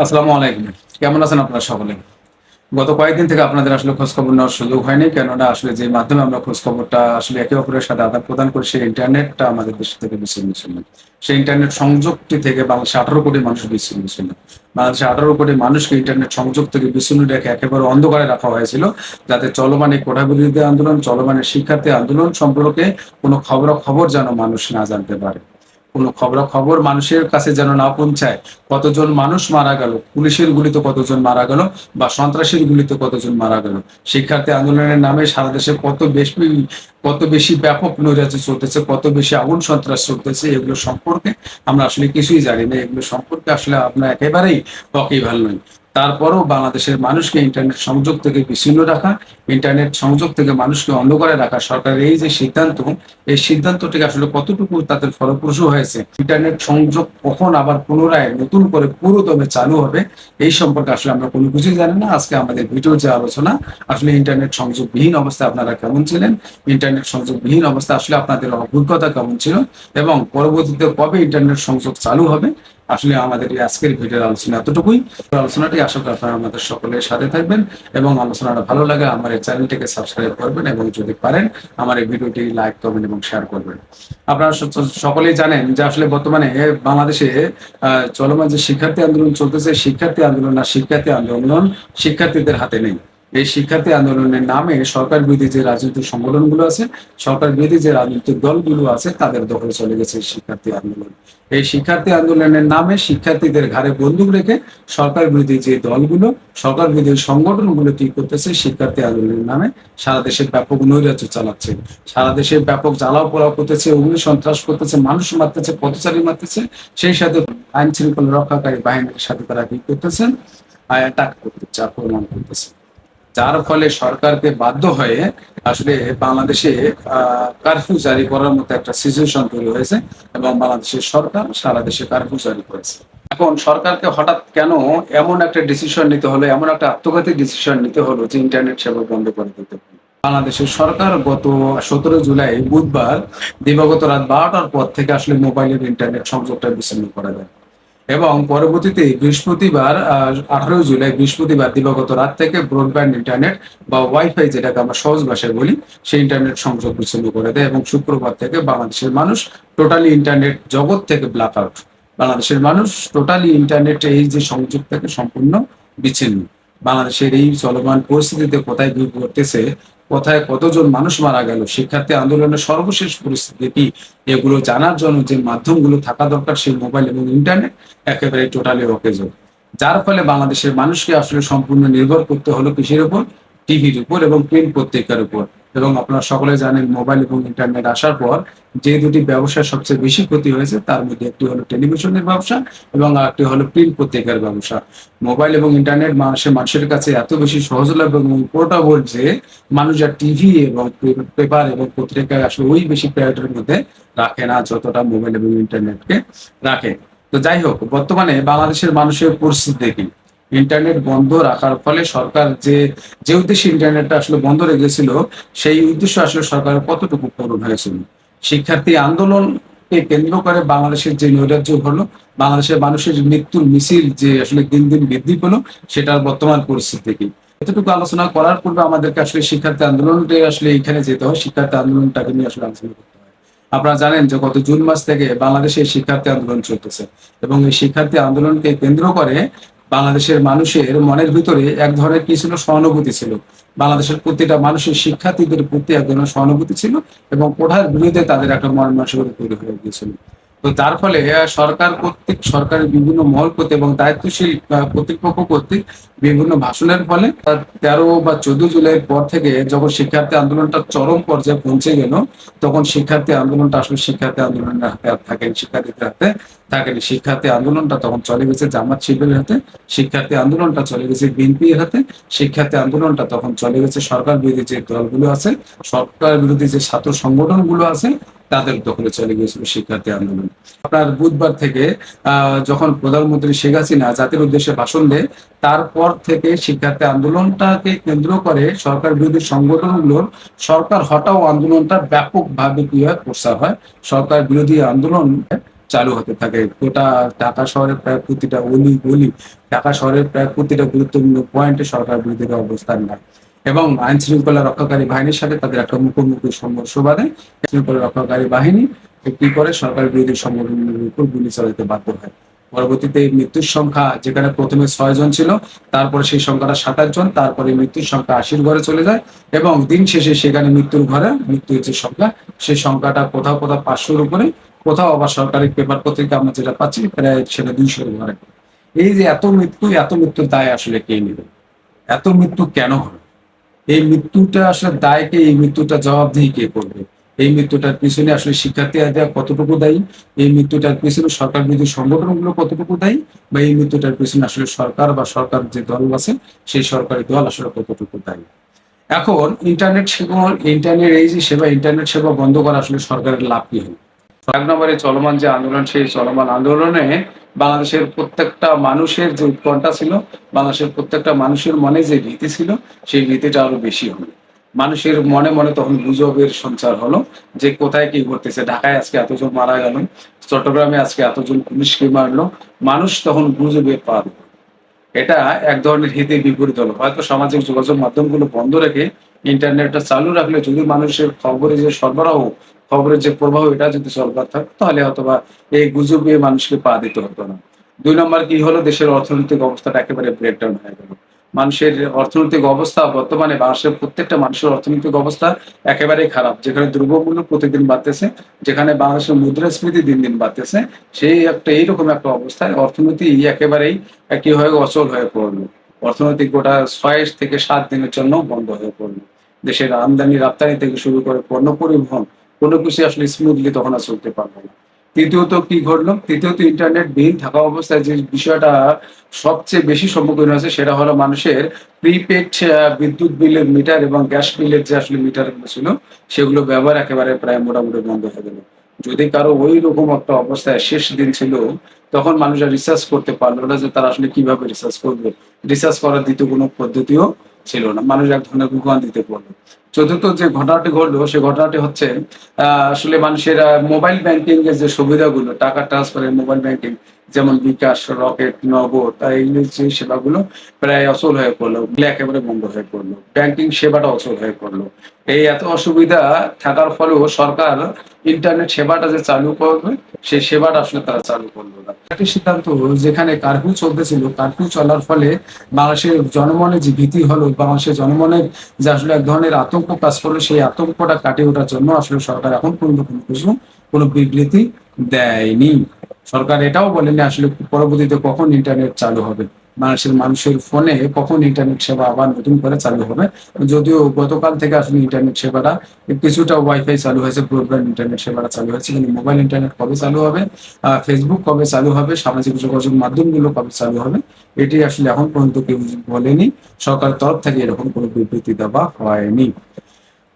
আসসালামু আলাইকুম। কেমন আছেন আপনারা সকলে? গত কয়েকদিন থেকে আপনাদের আসলে খোঁজখবর নেওয়ার সুযোগ হয়নি। কেননা আসলে যে মাধ্যমে আমরা খোঁজখবরটা আসলে একে অপরের সাথে আদান-প্রদান করি সেই ইন্টারনেটটা আমাদের দেশ থেকে বিচ্ছিন্ন ছিল। সেই ইন্টারনেট সংযোগটি থেকে বাংলাদেশে ১৮ কোটি মানুষ বিচ্ছিন্ন ছিল। বাংলাদেশে ১৮ কোটি মানুষকে ইন্টারনেট সংযোগ থেকে বিচ্ছিন্ন রেখে একেবারে অন্ধকারে রাখা হয়েছিল। যাতে চলমান এই কোটাবিরোধী আন্দোলন, চলমান এই শিক্ষার্থী আন্দোলন সম্পর্কে কোনো খবরাখবর যেন মানুষ না জানতে পারে। কোনো খবরাখবর মানুষের কাছে যেন না পৌঁছায়। কতজন মানুষ মারা গেল, পুলিশের গুলিতে কতজন মারা গেল বা সন্ত্রাসীর গুলিতে কতজন মারা গেল। শিক্ষার্থী আন্দোলনের নামে সারা দেশে কত বেশি ব্যাপক নৈরাজ্য চলতেছে, কত বেশি আগুন সন্ত্রাস চলতেছে এগুলো সম্পর্কে আমরা আসলে কিছুই জানি না। এগুলো সম্পর্কে আসলে আমরা একেবারেই ওয়াকিবহাল নই। তারপরও বাংলাদেশের মানুষকে ইন্টারনেট সংযোগ থেকে বিচ্ছিন্ন রাখা, ইন্টারনেট সংযোগ থেকে মানুষকে অন্ধকারে রাখা সরকারের এই যে সিদ্ধান্ত, এই সিদ্ধান্তটি আসলে কতটুকু তাদের ফলপ্রসূ হয়েছে, ইন্টারনেট সংযোগ কখন আবার পুনরায় নতুন করে পুরোদমে চালু হবে, এই সম্পর্কে আসলে আমরা কোনো কিছুই জানি না। আজকে আমাদের ভিডিওর যে আলোচনা, আসলে ইন্টারনেট সংযোগবিহীন অবস্থায় আপনারা কেমন ছিলেন, ইন্টারনেট সংযোগবিহীন অবস্থায় আসলে আপনাদের অভিজ্ঞতা কেমন ছিল এবং পরবর্তীতে কবে ইন্টারনেট সংযোগ চালু হবে, আসলে আমাদের এই আজকের ভিডিওর আলোচনা এতটুকুই। আলোচনাটি আশা করি আপনারা আমাদের সকলের সাথে থাকবেন এবং আলোচনাটা ভালো লাগে আমার এই চ্যানেলটিকে সাবস্ক্রাইব করবেন এবং যদি পারেন আমার এই ভিডিওটি লাইক করবেন এবং শেয়ার করবেন। আপনারা সকলেই জানেন যে আসলে বর্তমানে বাংলাদেশে চলমান যে শিক্ষার্থী আন্দোলন চলতেছে, শিক্ষার্থী আন্দোলন আর শিক্ষার্থী আন্দোলন শিক্ষার্থীদের হাতে নেই। এই শিক্ষার্থী আন্দোলনের নামে সরকার বিরোধী যে রাজনৈতিক সংগঠনগুলো আছে, সরকার বিরোধী যে রাজনৈতিক দলগুলো আছে তাদের দখলে চলে গেছে এই শিক্ষার্থী আন্দোলন। এই শিক্ষার্থী আন্দোলনের নামে শিক্ষার্থীদের ঘাড়ে বন্দুক রেখে সরকার বিরোধী যে দলগুলো, সরকার বিরোধী সংগঠনগুলো কি করতেছে, শিক্ষার্থী আন্দোলনের নামে সারা দেশে ব্যাপক নৈরাজ্য চালাচ্ছে, সারা দেশে ব্যাপক জ্বালাও পোড়াও করতেছে, অগ্নি সন্ত্রাস করতেছে, মানুষ মারতেছে, পথচারী মারতেছে, সেই সাথে আইন শৃঙ্খলা রক্ষাকারী বাহিনীর সাথে তারা কি করতেছেন, অ্যাটাক করতেছে, আক্রমণ করতেছে। যার ফলে সরকারকে বাধ্য হয়ে আসলে বাংলাদেশে কারফিউ জারি করার মতো একটা সিচুয়েশন তৈরি হয়েছে এবং বাংলাদেশের সরকার সারা দেশে কারফিউ জারি করেছে। এখন সরকারকে হঠাৎ কেন এমন একটা ডিসিশন নিতে হলো, এমন একটা আত্মঘাতী ডিসিশন নিতে হলো যে ইন্টারনেট সেবা বন্ধ করে দিতে হবে? বাংলাদেশের সরকার গত ১৭ জুলাই বুধবার দিবাগত রাত ১২টার পর থেকে আসলে মোবাইলের ইন্টারনেট সংযোগটা বিচ্ছিন্ন করে দেয় এবং পরবর্তীতে বৃহস্পতিবার ১৮ জুলাই বৃহস্পতিবার দিবাগত রাত থেকে ব্রডব্যান্ড ইন্টারনেট বা ওয়াইফাই যেটাকে আমরা সহজ ভাষায় বলি, সেই ইন্টারনেট সংযোগ বিচ্ছিন্ন করে দেয় এবং শুক্রবার থেকে বাংলাদেশের মানুষ টোটালি ইন্টারনেট জগৎ থেকে ব্ল্যাক আউট। বাংলাদেশের মানুষ টোটালি ইন্টারনেট এই যে সংযোগ থেকে সম্পূর্ণ বিচ্ছিন্ন। বাংলাদেশের এই চলমান পরিস্থিতিতে কোথায় কি ঘটতেছে, কোথায় কতজন মানুষ মারা গেল, শিক্ষার্থী আন্দোলনের সর্বশেষ পরিস্থিতি কি, এগুলো জানার জন্য যে মাধ্যমগুলো থাকা দরকার সেই মোবাইল এবং ইন্টারনেট একেবারে টোটালি অকেজো। যার ফলে বাংলাদেশের মানুষকে আসলে সম্পূর্ণ নির্ভর করতে হলো কিসের উপর? টিভির উপর এবং প্রিন্ট পত্রিকার উপর। এবং আপনারা সকলে জানেন মোবাইল এবং ইন্টারনেট আসার পর যে দুটি ব্যবসার সবচেয়ে বেশি ক্ষতি হয়েছে তার মধ্যে একটি হলো টেলিভিশনের ব্যবসা এবং আরেকটি হলো প্রিন্ট পত্রিকার ব্যবসা। মোবাইল এবং ইন্টারনেট মানুষের কাছে এত বেশি সহজলভ্য এবং পোর্টেবল যে মানুষ যা টিভি এবং পেপার এবং পত্রিকায় আসলে ওই বেশি প্রায়োরিটির মধ্যে রাখে না যতটা মোবাইল এবং ইন্টারনেটকে রাখে। তো যাই হোক, বর্তমানে বাংলাদেশের মানুষের পরিস্থিতি কি? ইন্টারনেট বন্ধ রাখার ফলে সরকার যে উদ্দেশ্যে ইন্টারনেটটা আসলে বন্ধ রেখেছিল সেই উদ্দেশ্য আসলে সরকারের কতটুকু পূরণ হয়েছিল? শিক্ষার্থী আন্দোলনকে কেন্দ্র করে বাংলাদেশের যে নৈরাজ্য হলো, বাংলাদেশের মানুষের মৃত্যুর মিছিল যে আসলে দিন দিন বৃদ্ধি পেলো, সেটার বর্তমান পরিস্থিতি কি? এতটুকু আলোচনা করার পূর্বে আমাদেরকে আসলে শিক্ষার্থী আন্দোলনটা আসলে এখানে যেতে হয়, শিক্ষার্থী আন্দোলনটাকে নিয়ে আসলে আলোচনা করতে হয়। আপনারা জানেন যে গত জুন মাস থেকে বাংলাদেশে শিক্ষার্থী আন্দোলন চলতেছে এবং এই শিক্ষার্থী আন্দোলনকে কেন্দ্র করে বাংলাদেশের মানুষের মনের ভিতরে এক ধরনের কি ছিল? সহানুভূতি ছিল। বাংলাদেশের প্রতিটা মানুষের শিক্ষার্থীদের প্রতি এক ধরনের সহানুভূতি ছিল এবং কোঠার বিরুদ্ধে তাদের একটা মন মানসিকতা তৈরি হয়ে গিয়েছিল। তো যার ফলে সরকার কর্তৃক, সরকারের বিভিন্ন মহল কর্তৃক এবং দায়িত্বশীল কর্তৃপক্ষ কর্তৃক বিভিন্ন ভাষণের ফলে ১৩ বা ১৪ জুলাইয়ের পর থেকে যখন শিক্ষার্থী আন্দোলনটা চরম পর্যায়ে পৌঁছে গেল, তখন শিক্ষার্থী আন্দোলনটা আসলে শিক্ষার্থী আন্দোলনের হাতে আর থাকেনি, শিক্ষার্থীদের হাতে থাকেনি। শিক্ষার্থী আন্দোলনটা তখন চলে গেছে জামাত শিবিরের হাতে, শিক্ষার্থী আন্দোলনটা চলে গেছে বিএনপির হাতে, শিক্ষার্থী আন্দোলনটা তখন চলে গেছে সরকার বিরোধী যে দলগুলো আছে, সরকার বিরোধী যে ছাত্র সংগঠনগুলো আছে তাদের দখলে চলে গিয়েছিল শিক্ষার্থী আন্দোলন। আপনার বুধবার থেকে যখন প্রধানমন্ত্রী শেখ হাসিনা জাতির উদ্দেশ্যে ভাষণ দেয়, তারপর থেকে শিক্ষার্থী আন্দোলনটাকে কেন্দ্র করে সরকার বিরোধী সংগঠনগুলোর সরকার হটাও আন্দোলনটা ব্যাপকভাবে কি হয়? প্রসার হয়। সরকার বিরোধী আন্দোলন চালু হতে থাকে। গোটা ঢাকা শহরের প্রায় প্রতিটা অলি গলি, ঢাকা শহরের প্রায় প্রতিটা গুরুত্বপূর্ণ পয়েন্টে সরকার বিরোধীরা অবস্থান নেয় এবং আইন শৃঙ্খলা রক্ষাকারী বাহিনীর সাথে তাদের একটা মুখোমুখি সংঘর্ষ বাধে। আইন শৃঙ্খলা রক্ষাকারী বাহিনী কি করে, সরকার বিরোধী সংগঠনের উপর গুলি চালাতে বাধ্য হয়। পরবর্তীতে মৃত্যুর সংখ্যা যেখানে প্রথমে 6 জন ছিল, তারপরে সেই সংখ্যাটা 27 জন, তারপরে মৃত্যুর সংখ্যা 80-র ঘরে চলে যায় এবং দিন শেষে সেখানে মৃত্যুর যে সংখ্যা, সেই সংখ্যাটা কোথাও কোথাও 500-র উপরে, কোথাও আবার সরকারি পেপার পত্রিকা আমরা যেটা পাচ্ছি প্রায় সেটা 200-র ঘরে। এই যে এত মৃত্যুর দায় আসলে কে নেবে? এত মৃত্যু কেন হলো? এই মৃত্যুটা আসলে দায় কে? এই মৃত্যুটা জবাবদিহি কে করবে? এই মৃত্যুটার পিছনে আসলে শিক্ষার্থীরা কতটুকু দায়ী? এই মৃত্যুটার পিছনে সরকার বিরোধী সংগঠনগুলো কতটুকু দায়ী? বা এই মৃত্যুটার পিছনে আসলে সরকার বা সরকার যে দল আছে সেই সরকারি দল আসলে কতটুকু দায়ী? এখন ইন্টারনেট এই যে সেবা, ইন্টারনেট সেবা বন্ধ করা আসলে সরকারের লাভ কি হলো? 1 নম্বরে চলমান যে আন্দোলন, সেই চলমান আন্দোলনে বাংলাদেশের প্রত্যেকটা মানুষের যে উৎকণ্ঠা ছিল, বাংলাদেশের প্রত্যেকটা মানুষের মনে যে ভীতি ছিল, সেই ভীতিটা আরো বেশি হলো। মানুষের মনে মনে তখন গুজবের সঞ্চার হলো যে কোথায় কি ঘটতেছে, ঢাকায় আজকে এতজন মারা গেল, চট্টগ্রামে আজকে এতজন পুলিশকে মারলো। মানুষ তখন গুজবে পা দিল। এটা এক ধরনের হিতে বিপরীত হলো। হয়তো সামাজিক যোগাযোগ মাধ্যমগুলো বন্ধ রেখে ইন্টারনেটটা চালু রাখলে যদি মানুষের খবরের যে প্রবাহ, এটা যদি চলবার থাকতো তাহলে হয়তোবা এই গুজবে মানুষকে পা দিতে হতো না। 2 নম্বর কি হলো, দেশের অর্থনৈতিক অবস্থাটা একেবারে ব্রেকডাউন হয়ে গেল। মানুষের অর্থনৈতিক অবস্থা বর্তমানে বাংলাদেশের প্রত্যেকটা মানুষের অর্থনৈতিক অবস্থা একেবারেই খারাপ। যেখানে দ্রব্যমূল্য প্রতিদিন বাড়তেছে, যেখানে বাংলাদেশের মুদ্রাস্ফীতি দিন দিন বাড়তেছে, সেই একটা এইরকম একটা অবস্থায় অর্থনীতি একেবারেই কি হয়ে অচল হয়ে পড়লো। অর্থনৈতিক গোটা 6 থেকে 7 দিনের জন্য বন্ধ হয়ে পড়লো। দেশের আমদানি রপ্তানি থেকে শুরু করে পণ্য পরিবহন, কোনো কিছু আসলে স্মুথলি তখন আর চলতে পারলো না। তৃতীয়ত কি ঘটলো? তৃতীয়ত ইন্টারনেট বিহীন থাকা অবস্থায় যে বিষয়টা সবচেয়ে বেশি সম্মুখীন হয়েছে সেটা হলো মানুষের প্রিপেড বিদ্যুৎ বিলের মিটার এবং গ্যাস বিলের যে আসলে মিটারগুলো ছিল, সেগুলো ব্যবহার একেবারে প্রায় মোটামুটি বন্ধ হয়ে গেল। যদি কারো ওইরকম একটা অবস্থায় শেষ দিন ছিল, তখন মানুষ আর রিসার্চ করতে পারলো না যে তারা আসলে কিভাবে রিসার্চ করবে। রিসার্চ করার দ্বিতীয় কোনো পদ্ধতিও ছিল না। মানুষ এক ধরনের ভোগান্তিতে পড়লো। চতুর্থ যে ঘটনাটি ঘটলো, সে ঘটনাটি হচ্ছে আসলে মানুষের মোবাইল ব্যাংকিং এর যে সুবিধাগুলো, টাকা ট্রান্সফারের মোবাইল ব্যাংকিং, যেমন বিকাশ, রকেট, নগদ, এইগুলো যে সেবাগুলো প্রায় অচল হয়ে পড়লো, একেবারে বন্ধ হয়ে পড়লো। ব্যাংকিং সেবাটা অচল হয়ে পড়লো। এই এত অসুবিধা থাকার ফলেও সরকার ইন্টারনেট সেবাটা যে চালু করবে, সেই সেবাটা আসলে তারা চালু করলো না। একটি সিদ্ধান্ত, যেখানে কারফিউ চলতেছিল, কারফিউ চলার ফলে বাংলাদেশের জনমনে যে ভীতি হলো, বাংলাদেশের জনমনের যে আসলে এক ধরনের আতঙ্ক কাজ করলো, সেই আতঙ্কটা কাটিয়ে ওঠার জন্য আসলে সরকার এখন পর্যন্ত কোনো বিবৃতি দেয়নি। সরকার এটাও বলেনি আসলে পরবর্তীতে কখন ইন্টারনেট চালু হবে, মানুষের ফোনে কখন ইন্টারনেট সেবা আবার নতুন করে চালু হবে। যদিও গতকাল থেকে আসলে ইন্টারনেট সেবাটা কিছুটা ওয়াইফাই চালু হয়েছে, ব্রডব্যান্ড ইন্টারনেট সেবাটা চালু হয়েছে, কিন্তু মোবাইল ইন্টারনেট কবে চালু হবে, ফেসবুক কবে চালু হবে, সামাজিক যোগাযোগ মাধ্যমগুলো কবে চালু হবে, এটি আসলে এখন পর্যন্ত কেউ বলেনি। সরকারের তরফ থেকে এরকম কোনো বিবৃতি দেওয়া হয়নি।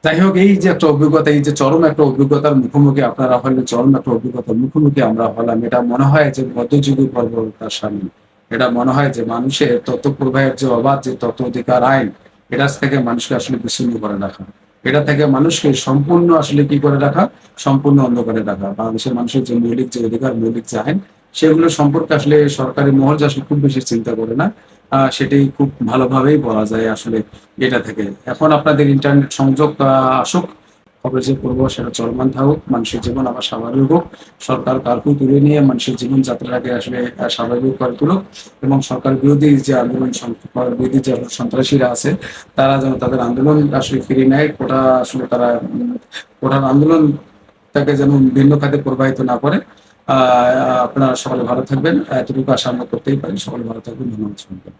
যাই হোক, এই যে একটা অভিজ্ঞতা, এই যে চরম একটা অভিজ্ঞতার মুখোমুখি আপনারা হলেন, চরম একটা অভিজ্ঞতার মুখোমুখি আমরা হলাম, এটা মনে হয় যে মধ্যযুগীয় বর্বরতার সামিল। এটা মনে হয় যে মানুষের তথ্য প্রবাহের যে অবাধ যে তথ্য অধিকার আইন, এটা থেকে মানুষকে আসলে বিচ্ছিন্ন করে রাখা, এটা থেকে মানুষকে সম্পূর্ণ আসলে কি করে রাখা, সম্পূর্ণ অন্ধকারে রাখা। বাংলাদেশের মানুষের যে মৌলিক যে অধিকার, মৌলিক যে আইন, সেগুলো সম্পর্কে আসলে সরকারি মহল যে আসলে খুব বেশি চিন্তা করে না, সেটি খুব ভালোভাবেই বলা যায় আসলে এটা থেকে। এখন আপনাদের ইন্টারনেট সংযোগ আসুক, খবর যে করবো সেটা চলমান থাকুক, মানুষের জীবন আবার স্বাভাবিক হোক, সরকার কার্ফিউ তুলে নিয়ে মানুষের জীবন যাত্রাটাকে আসলে স্বাভাবিক করে তুলুক এবং সরকার বিরোধী যে আন্দোলন, সরকার বিরোধী যে সন্ত্রাসীরা আছে, তারা যেন তাদের আন্দোলন আসলে ফিরিয়ে নেয়, কোটা আসলে তারা কোটার আন্দোলন তাকে যেন ভিন্ন খাতে প্রবাহিত না করে। আপনারা সকলে ভালো থাকবেন, এতটুকু আশা আমরা করতেই পারি। সকলে ভালো থাকবেন, ধন্যবাদ।